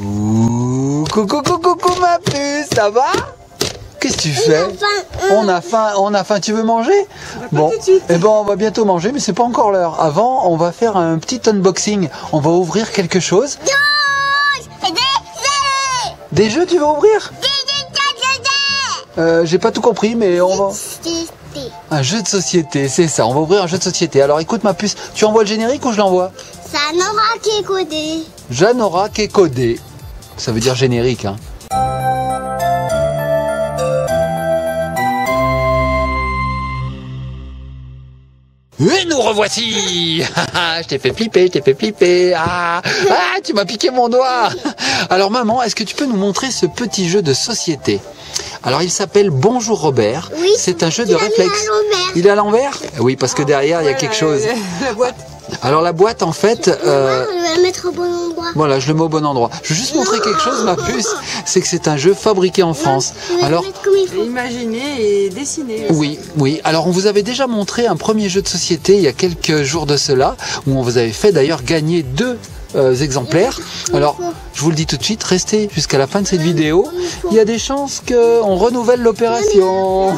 Coucou, coucou, coucou ma puce, ça va? Qu'est-ce que tu fais? On a faim, tu veux manger? Bon, eh ben on va bientôt manger, mais c'est pas encore l'heure. Avant, on va faire un petit unboxing. On va ouvrir quelque chose. Des jeux, tu veux ouvrir? J'ai pas tout compris, mais on va... Un jeu de société, c'est ça, on va ouvrir un jeu de société. Alors écoute ma puce, tu envoies le générique ou je l'envoie? Jeannora qui est codée. Jeannora qui est codée. Ça veut dire générique, hein. Et nous revoici. Je t'ai fait flipper, Ah, tu m'as piqué mon doigt. Alors maman, est-ce que tu peux nous montrer ce petit jeu de société? Alors il s'appelle Bonjour Robert. Oui, c'est un jeu de réflexe. Il est à l'envers? Oui, parce que derrière il y a quelque chose. La boîte. Alors la boîte en fait... Je vais la mettre au bon endroit. Voilà, je le mets au bon endroit. Je veux juste montrer quelque chose, ma puce. C'est que c'est un jeu fabriqué en France. Alors, imaginer et dessiner. oui, oui. Alors on vous avait déjà montré un premier jeu de société il y a quelques jours de cela, où on vous avait fait d'ailleurs gagner 2 exemplaires. Alors, je vous le dis tout de suite, restez jusqu'à la fin de cette vidéo. Il y a des chances qu'on renouvelle l'opération.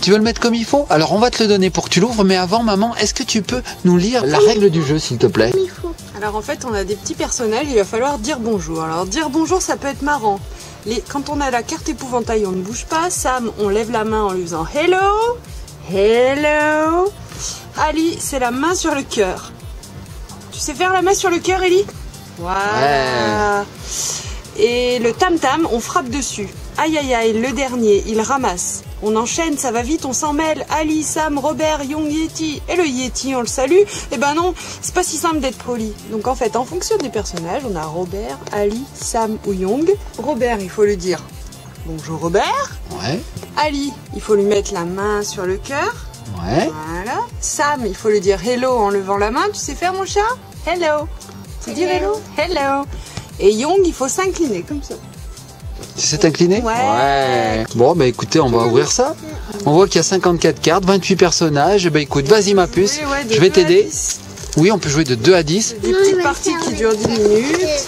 Tu veux le mettre comme il faut? Alors on va te le donner pour que tu l'ouvres, mais avant maman, est-ce que tu peux nous lire la règle du jeu s'il te plaît? Alors en fait on a des petits personnages, il va falloir dire bonjour. Alors dire bonjour ça peut être marrant. Quand on a la carte épouvantail on ne bouge pas. Sam on lève la main en lui faisant hello. Hello. Ali c'est la main sur le cœur. Tu sais faire la main sur le cœur Ellie? Voilà. Ouais. Et le tam tam on frappe dessus. Aïe aïe aïe, le dernier, il ramasse. On enchaîne, ça va vite, on s'en mêle. Ali, Sam, Robert, Young, Yeti. Et le Yeti, on le salue. Eh ben non, c'est pas si simple d'être poli. Donc en fait, en fonction des personnages, on a Robert, Ali, Sam ou Young. Robert, il faut lui dire bonjour Robert. Ouais. Ali, il faut lui mettre la main sur le cœur. Ouais. Voilà. Sam, il faut lui dire hello en levant la main. Tu sais faire mon chat? Hello. Tu dis hello? Hello. Et Young, il faut s'incliner comme ça. Tu sais t'incliner? Ouais. Bon, bah écoutez, on va ouvrir ça. On voit qu'il y a 54 cartes, 28 personnages. Bah écoute, vas-y ma puce, ouais, je vais t'aider. Oui, on peut jouer de 2 à 10. Des petites parties qui durent 10 minutes.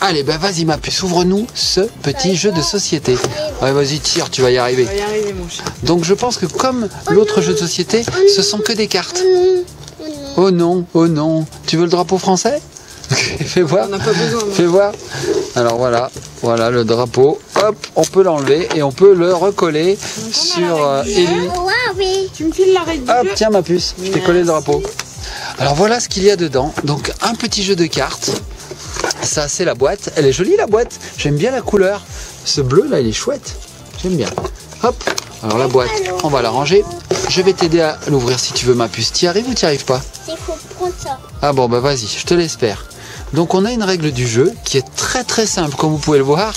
Allez, bah vas-y ma puce, ouvre-nous ce petit jeu de société. Ouais, vas-y, tire, tu vas y arriver. On va y arriver, mon chat. Donc je pense que comme l'autre jeu de société, ce sont que des cartes. Oh non, oh non. Tu veux le drapeau français? Fais voir. On n'a pas besoin. Fais voir. Alors voilà, voilà le drapeau. Hop, on peut l'enlever et on peut le recoller sur Ellie. Tu me files la règle du Hop, jeu. tiens ma puce, je t'ai collé le drapeau. Alors voilà ce qu'il y a dedans. Donc un petit jeu de cartes. Ça c'est la boîte. Elle est jolie la boîte. J'aime bien la couleur. Ce bleu là, il est chouette. J'aime bien. Hop. Alors la boîte, on va la ranger. Je vais t'aider à l'ouvrir si tu veux ma puce. T'y arrives ou t'y arrives pas? Il faut prendre ça. Ah bon bah vas-y, je te l'espère. Donc on a une règle du jeu qui est très très simple comme vous pouvez le voir.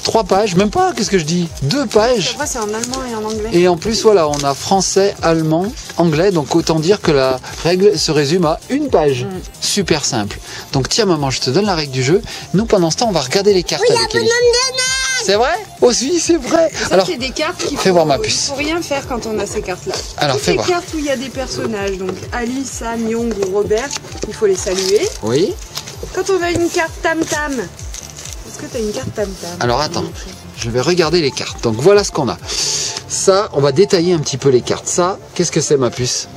3 pages, même pas, qu'est-ce que je dis? 2 pages. C'est en allemand et en anglais. Et en plus voilà, on a français, allemand, anglais. Donc autant dire que la règle se résume à 1 page. Super simple. Donc tiens maman, je te donne la règle du jeu. Nous pendant ce temps on va regarder les cartes avec Ellie. C'est vrai? Aussi, c'est vrai. Ça, alors, c'est des cartes qu'il fais voir ma puce. Il faut rien faire quand on a ces cartes-là. Alors, fais voir. Ces cartes où il y a des personnages, donc Ali, Sam, Young ou Robert, il faut les saluer. Oui. Quand on a une carte tam-tam, est-ce que tu as une carte tam-tam? Alors attends, je vais regarder les cartes. Donc voilà ce qu'on a. Ça, on va détailler un petit peu les cartes. Ça, qu'est-ce que c'est ma puce?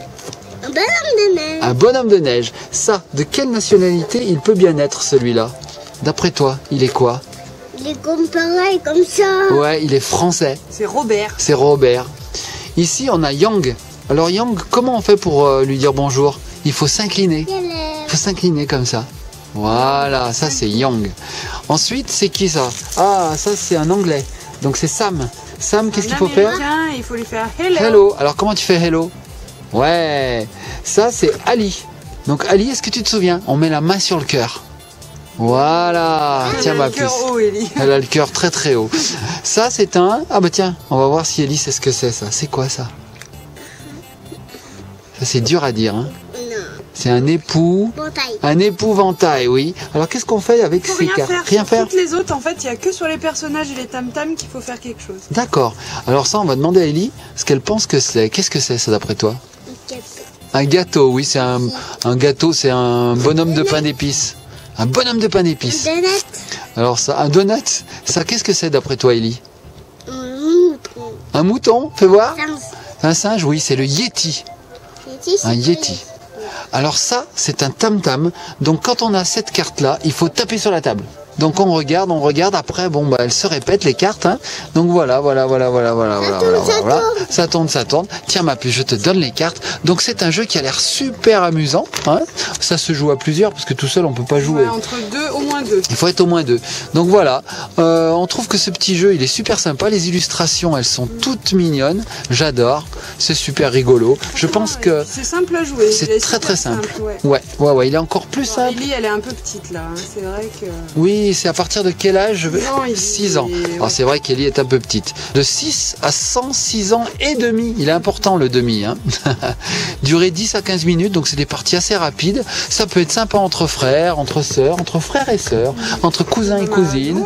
Un bonhomme de neige. Un bonhomme de neige. Ça, de quelle nationalité il peut bien être celui-là? D'après toi, il est quoi? Il est comme pareil, comme ça. Ouais, il est français. C'est Robert. C'est Robert. Ici, on a Yang. Alors Yang, comment on fait pour lui dire bonjour? Il faut s'incliner. Il faut s'incliner comme ça. Voilà, ça c'est Yang. Ensuite, c'est qui ça? Ah, ça c'est un anglais. Donc c'est Sam. Sam, qu'est-ce qu'il faut faire? Il faut lui faire hello. Hello. Alors comment tu fais hello? Ouais. Ça c'est Ali. Donc Ali, est-ce que tu te souviens? On met la main sur le cœur. Voilà. Tiens ma puce. Elle a le cœur très très haut. Ça c'est un... Ah bah tiens, on va voir si Ellie sait ce que c'est ça. C'est quoi ça? Ça c'est dur à dire, hein. C'est un épouvantail. Un épouvantail, oui. Alors qu'est-ce qu'on fait avec ces cartes? Rien faire. Toutes les autres, en fait, il n'y a que sur les personnages et les tam-tams qu'il faut faire quelque chose. D'accord. Alors ça, on va demander à Ellie ce qu'elle pense que c'est. Qu'est-ce que c'est ça d'après toi? Un gâteau, oui, c'est un gâteau, c'est un bonhomme de pain d'épices. Un bonhomme de pain d'épices. Donut. Alors ça, un donut, ça qu'est-ce que c'est d'après toi, Ellie? Mouton. Un mouton, fais voir. Singe. Un singe, oui, c'est le Yeti. Un Yeti. Alors ça, c'est un tam-tam. Donc quand on a cette carte-là, il faut taper sur la table. Donc on regarde, après, bon, bah, elles se répètent les cartes, hein. Donc voilà. Ça tourne. Tiens, ma puce, je te donne les cartes. Donc c'est un jeu qui a l'air super amusant, hein. Ça se joue à plusieurs, parce que tout seul, on peut pas jouer. Ouais, entre deux, au moins deux. Il faut être au moins deux. Donc voilà, on trouve que ce petit jeu, il est super sympa. Les illustrations, elles sont toutes mignonnes. J'adore. C'est super rigolo. Je pense que c'est simple à jouer. c'est très simple. Ouais, il est encore plus Bon, simple. Ellie, elle est un peu petite là. Hein. C'est vrai que. Oui, c'est à partir de quel âge? 6 ans. Alors c'est vrai qu'Ellie est un peu petite. De 6 à 106 ans et demi. Il est important le demi. Hein. Durée 10 à 15 minutes, donc c'est des parties assez rapides. Ça peut être sympa entre frères, entre sœurs, entre frères et sœurs, entre cousins et cousines.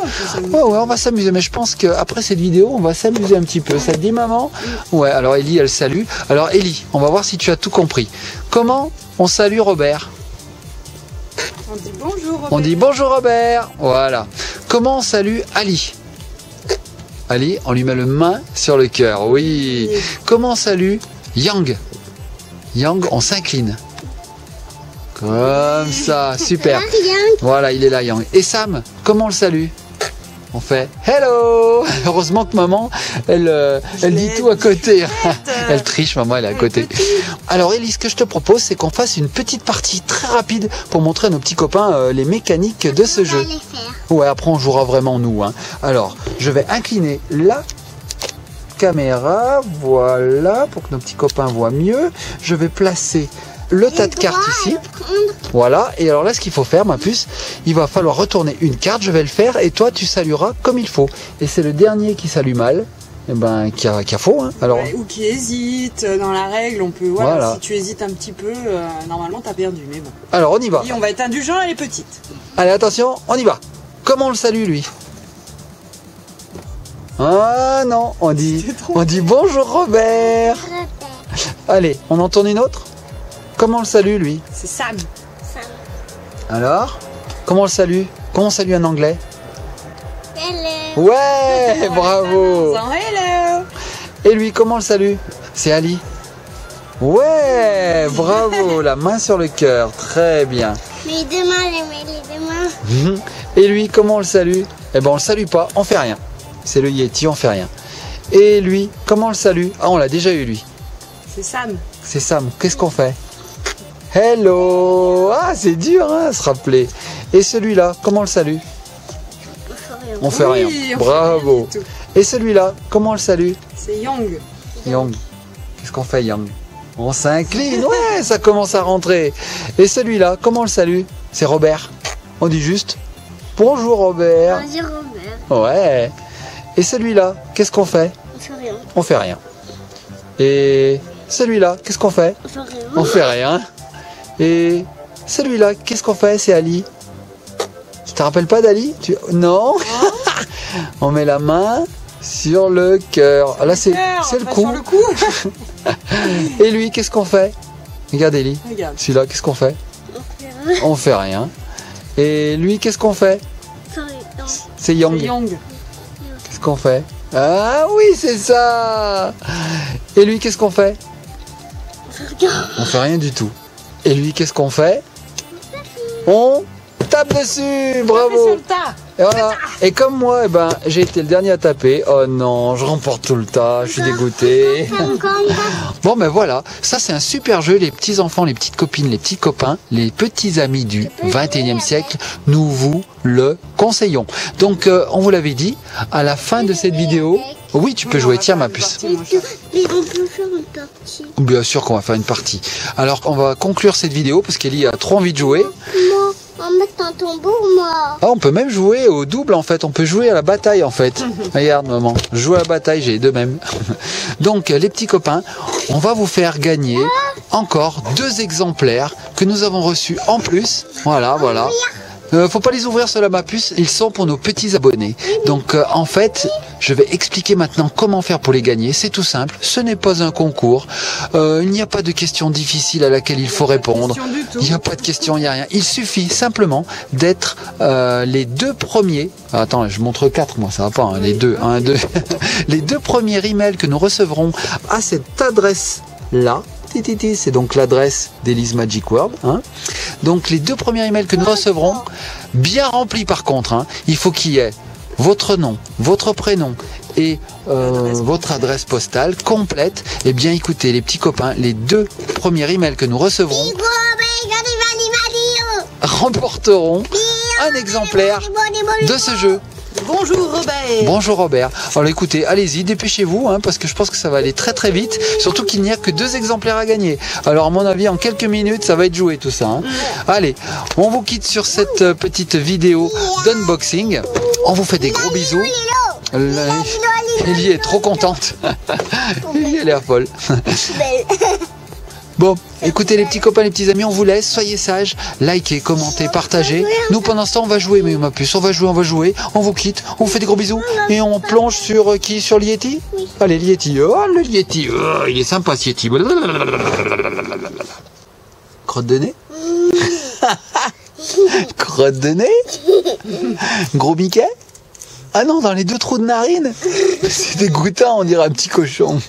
Ouais, on va s'amuser. Mais je pense qu'après cette vidéo, on va s'amuser un petit peu. Ça te dit, maman? Ouais, alors Ellie, elle salue. Alors Ellie, on va voir si tu as tout compris. Comment on salue Robert? On dit bonjour Robert. On dit bonjour Robert. Voilà. Comment on salue Ali? Ali, on lui met le main sur le cœur. Oui. Comment on salue Yang? Yang, on s'incline. Comme ça. Super. Voilà, il est là, Yang. Et Sam, comment on le salue? On fait hello. Heureusement que maman, elle dit tout à côté. Elle triche, maman, elle est à côté. Alors Ellie, ce que je te propose, c'est qu'on fasse une petite partie très rapide pour montrer à nos petits copains les mécaniques de ce jeu. Ouais, après on jouera vraiment nous. Hein. Alors, je vais incliner la caméra, voilà, pour que nos petits copains voient mieux. Je vais placer le tas de cartes ici. Voilà, et alors là, ce qu'il faut faire, ma puce, il va falloir retourner une carte, je vais le faire, et toi, tu salueras comme il faut. Et c'est le dernier qui salue mal, eh ben, qui a faux. Hein. Alors, ouais, ou qui hésite, dans la règle, on peut, voilà. Si tu hésites un petit peu, normalement, t'as perdu, mais bon. Alors, on y va. Et on va être indulgent, elle est petite. Allez, attention, on y va. Comment on le salue, lui? Ah non, on dit bonjour Robert. Allez, on en tourne une autre? Comment on le salue, lui? C'est Sam. Alors, comment on le salue? Comment on salue en anglais? Hello. Ouais, bravo. Hello. Et lui, comment on le salue? C'est Ali. Ouais, bravo, la main sur le cœur, très bien. Les deux mains. Et lui, comment on le salue? Eh ben, on le salue pas, on fait rien. C'est le Yeti, on fait rien. Et lui, comment on le salue? Ah, on l'a déjà eu, lui. C'est Sam. C'est Sam, qu'est-ce qu'on fait? Hello. Ah, c'est dur hein, à se rappeler. Et celui-là, comment on le salue? On fait rien. Bravo. Et celui-là, comment on le salue? C'est Yang. Yang. Qu'est-ce qu'on fait, Yang? On s'incline. Ouais, ça commence à rentrer. Et celui-là, comment on le salue? C'est Robert. On dit juste bonjour Robert. Bonjour Robert. Ouais. Et celui-là, qu'est-ce qu'on fait? On fait rien. On fait rien. Et celui-là, qu'est-ce qu'on fait? On fait rien. On fait rien. Et celui-là, qu'est-ce qu'on fait? C'est Ali. Tu te rappelles pas d'Ali? Non. On met la main sur le cœur. Là, c'est le coup. Et lui, qu'est-ce qu'on fait? Regarde Ellie. Celui-là, qu'est-ce qu'on fait? On fait rien. Et lui, qu'est-ce qu'on fait? C'est Yang. Qu'est-ce qu'on fait? Ah oui, c'est ça. Et lui, qu'est-ce qu'on fait? On fait rien du tout. Et lui, qu'est-ce qu'on fait? On tape dessus. Bravo. Et voilà. Et comme moi, eh ben, j'ai été le dernier à taper. Oh non, je remporte tout le tas. Je suis dégoûté. Bon, ben voilà. Ça, c'est un super jeu. Les petits enfants, les petites copines, les petits copains, les petits amis du 21e siècle, nous vous le conseillons. Donc, on vous l'avait dit, à la fin de cette vidéo, oui, tu peux jouer. Tiens, ma puce. Mais on peut faire une partie. Bien sûr qu'on va faire une partie. Alors, on va conclure cette vidéo parce qu'Ellie a trop envie de jouer. Moi, on va mettre un tambour, moi. Ah, on peut même jouer au double en fait. On peut jouer à la bataille en fait. Regarde, maman. Je joue à la bataille, j'ai les deux mêmes. Donc, les petits copains, on va vous faire gagner encore 2 exemplaires que nous avons reçus en plus. Voilà. Faut pas les ouvrir ceux-là, ma puce. Ils sont pour nos petits abonnés. Donc, en fait, je vais expliquer maintenant comment faire pour les gagner. C'est tout simple, ce n'est pas un concours. Il n'y a pas de question difficile à laquelle il faut répondre. Il n'y a pas de question, il n'y a rien. Il suffit simplement d'être les deux premiers. Attends, je montre 4, moi, ça va pas. Hein, les deux, 1, 2. Les deux premiers emails que nous recevrons à cette adresse-là. C'est donc l'adresse d'Elise Magic World. Hein. Donc les deux premiers emails que nous recevrons, bien remplis par contre, hein, il faut qu'il y ait votre nom, votre prénom et votre adresse postale complète. Et bien écoutez les petits copains, les deux premiers emails que nous recevrons remporteront un exemplaire de ce jeu. Bonjour Robert. Bonjour Robert. Alors écoutez, allez-y, dépêchez-vous, hein, parce que je pense que ça va aller très très vite, surtout qu'il n'y a que 2 exemplaires à gagner. Alors à mon avis, en quelques minutes, ça va être joué tout ça. Hein. Allez, on vous quitte sur cette petite vidéo d'unboxing. On vous fait des gros bisous. Ellie est trop contente. Ellie a l'air folle. Bon, écoutez les petits copains, les petits amis, on vous laisse, soyez sages, likez, commentez, partagez. Nous pendant ce temps on va jouer, mais ma puce, on va jouer, on vous quitte, on vous fait des gros bisous et on plonge sur qui? Sur l'Yeti? Allez, l'Yeti, oh le Yeti, oh, il est sympa ce Yeti. Crotte de nez? Crotte de nez? Gros Mickey? Ah non, dans les 2 trous de narine? C'est dégoûtant, on dirait un petit cochon.